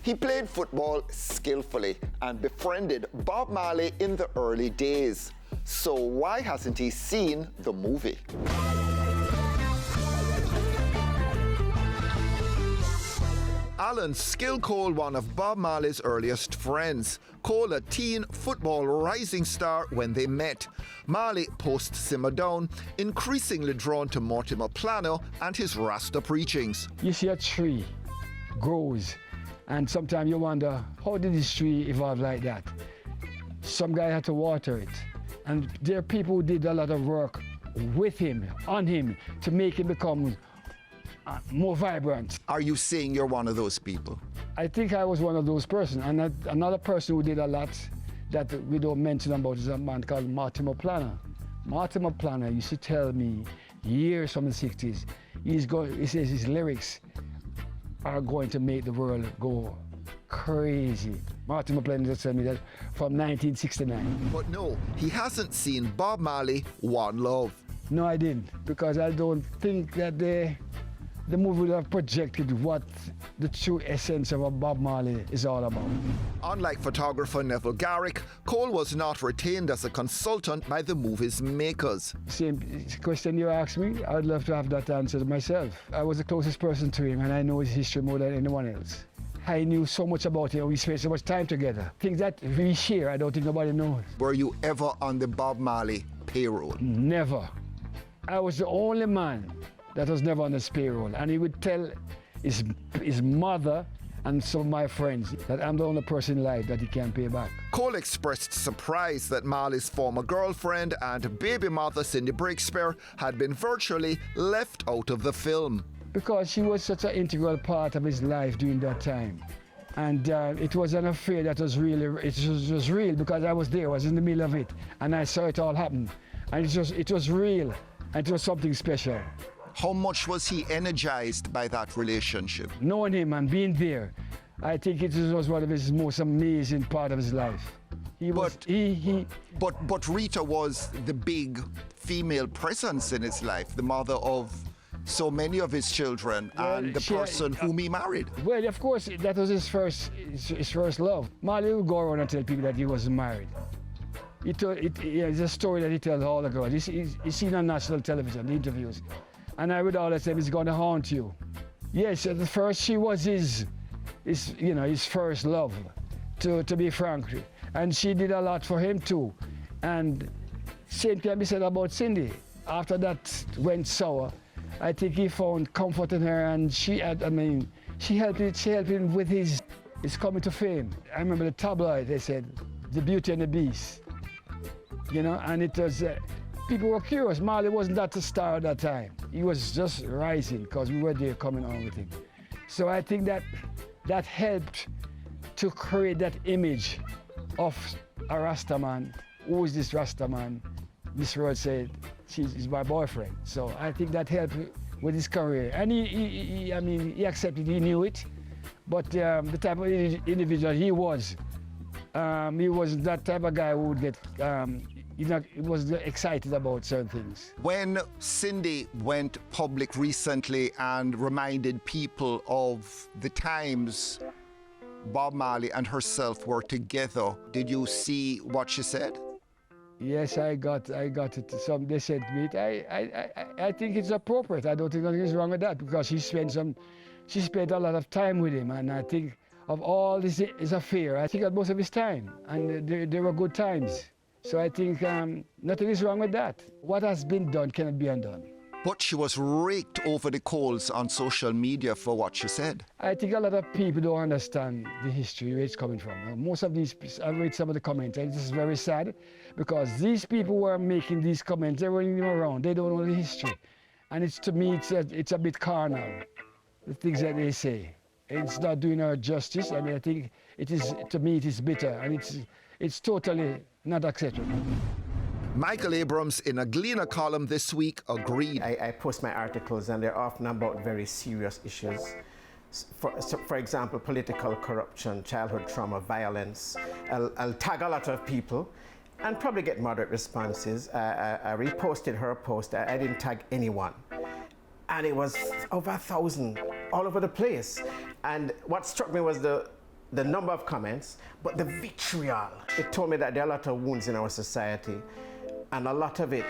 He played football skillfully and befriended Bob Marley in the early days. So why hasn't he seen the movie? Allan still called one of Bob Marley's earliest friends, called a teen football rising star when they met. Marley post-simmer down, increasingly drawn to Mortimer Plano and his Rasta preachings. You see a tree grows, and sometimes you wonder, how did this tree evolve like that? Some guy had to water it. And there are people who did a lot of work with him, on him, to make him become more vibrant. Are you saying you're one of those people? I think I was one of those persons. And another person who did a lot that we don't mention about is a man called Mortimer Plano. Mortimer Plano used to tell me years from the 60s, he says his lyrics are going to make the world go crazy. Mortimer Plano just told me that from 1969. But no, he hasn't seen Bob Marley, One Love. No, I didn't, because I don't think that the movie would have projected what the true essence of what Bob Marley is all about. Unlike photographer Neville Garrick, Cole was not retained as a consultant by the movie's makers. Same question you asked me, I'd love to have that answer myself. I was the closest person to him, and I know his history more than anyone else. I knew so much about him, we spent so much time together. Things that we share, I don't think nobody knows. Were you ever on the Bob Marley payroll? Never. I was the only man that was never on his payroll, and he would tell his mother and some of my friends that I'm the only person in life that he can't pay back. Cole expressed surprise that Marley's former girlfriend and baby mother Cindy Breakspear had been virtually left out of the film. Because she was such an integral part of his life during that time. And it was an affair that was really, it was real because I was there, I was in the middle of it, and I saw it all happen. And it was real, and it was something special. How much was he energized by that relationship? Knowing him and being there, I think it was one of his most amazing part of his life. But Rita was the big female presence in his life, the mother of so many of his children, and the person whom he married. Well, of course, that was his first love. Marley would go around and tell people that he wasn't married. It's a story that he tells all the girls. He's seen on national television, the interviews. And I would always say, it's going to haunt you. Yes, at the first, she was his first love, to be frank. And she did a lot for him too. And same can be said about Cindy. After that went sour, I think he found comfort in her, and she helped him with his coming to fame. I remember the tabloid, they said, The Beauty and the Beast. And it was, people were curious. Marley wasn't that a star at that time. He was just rising because we were there coming on with him. So I think that helped to create that image of a Rasta man. Who is this Rasta man? Miss Rhodes said, he's my boyfriend. So I think that helped with his career. And he accepted, he knew it. But the type of individual he wasn't that type of guy who would get, he was excited about certain things. When Cindy went public recently and reminded people of the times Bob Marley and herself were together, did you see what she said? Yes, I got it. They said to me, I think it's appropriate. I don't think anything is wrong with that because she spent a lot of time with him, and I think of all this affair, I think that most of his time, and there were good times. So I think nothing is wrong with that. What has been done cannot be undone. But she was raked over the coals on social media for what she said. I think a lot of people don't understand the history, where it's coming from. Most of these, I read some of the comments, and this is very sad because these people who are making these comments, they weren't even around. They don't know the history. And to me, it's a bit carnal, the things that they say. It's not doing her justice. I mean, I think to me, it is bitter, and it's totally not acceptable. Michael Abrams, in a Gleaner column this week, agreed. I post my articles, and they're often about very serious issues. For example, political corruption, childhood trauma, violence. I'll tag a lot of people and probably get moderate responses. I reposted her post. I didn't tag anyone. And it was over 1,000 all over the place. And what struck me was the the number of comments, but the vitriol. It told me that there are a lot of wounds in our society, and a lot of it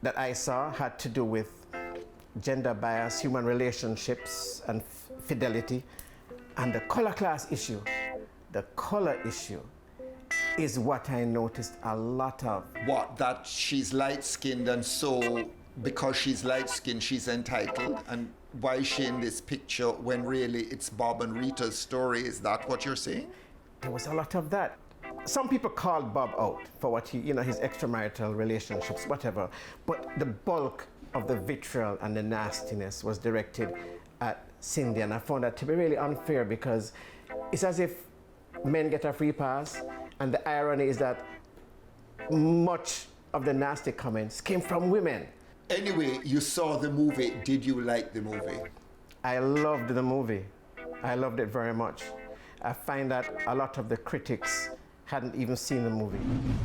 that I saw had to do with gender bias, human relationships, and fidelity, and the color class issue. The color issue is what I noticed a lot of. What, that she's light-skinned and so because she's light-skinned she's entitled? And why is she in this picture when really it's Bob and Rita's story? Is that what you're saying? There was a lot of that. Some people called Bob out for what he, his extramarital relationships, whatever. But the bulk of the vitriol and the nastiness was directed at Cindy, and I found that to be really unfair because it's as if men get a free pass, and the irony is that much of the nasty comments came from women. Anyway, you saw the movie. Did you like the movie? I loved the movie. I loved it very much. I find that a lot of the critics hadn't even seen the movie.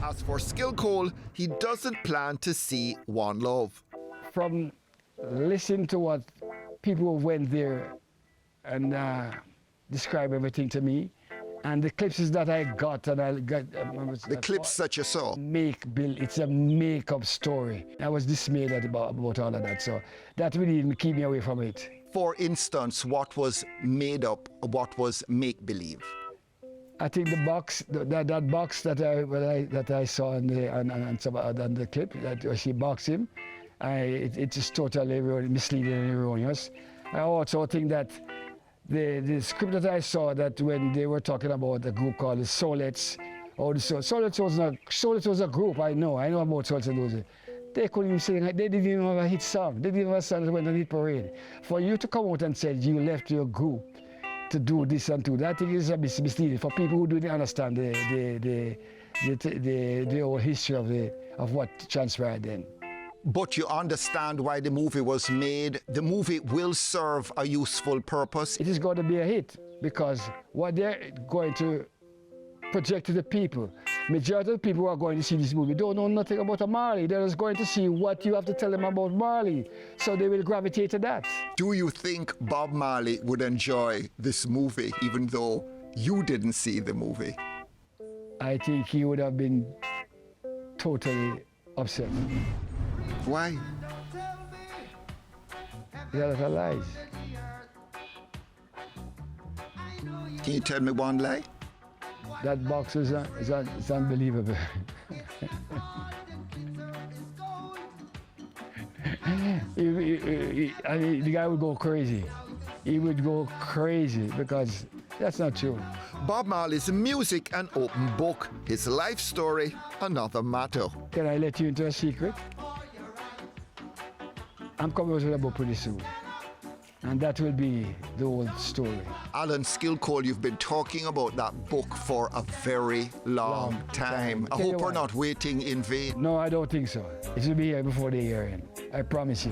As for Skill Cole, he doesn't plan to see One Love. From listening to what people who went there and describe everything to me, and the clips that I got, and I got the clips that you saw. It's a make-up story. I was dismayed about all of that, so that really didn't keep me away from it. For instance, what was made up, what was make-believe? I think the box, that box that I saw on the clip, that she boxed him, it's just totally misleading and erroneous. I also think that the script that I saw, that when they were talking about a group called the Solets, Solets was a group, I know about Solets. They couldn't even sing, they didn't even have a hit song. They didn't have a song that went on hit parade. For you to come out and say you left your group to do this and do that, I think it's a bit misleading for people who didn't understand the whole history of what transpired then. But you understand why the movie was made. The movie will serve a useful purpose. It is going to be a hit because what they're going to project to the people, majority of the people who are going to see this movie don't know nothing about Marley. They're just going to see what you have to tell them about Marley, so they will gravitate to that. Do you think Bob Marley would enjoy this movie even though you didn't see the movie? I think he would have been totally upset. Why? There are a lot of lies. Can you tell me one lie? That box is unbelievable. The guy would go crazy. He would go crazy because that's not true. Bob Marley's music an open book. His life story another matter. Can I let you into a secret? I'm coming out with a book pretty soon. And that will be the whole story. Allan Skill Cole, you've been talking about that book for a very long time. I hope we're not waiting in vain. No, I don't think so. It will be here before the year end. I promise you.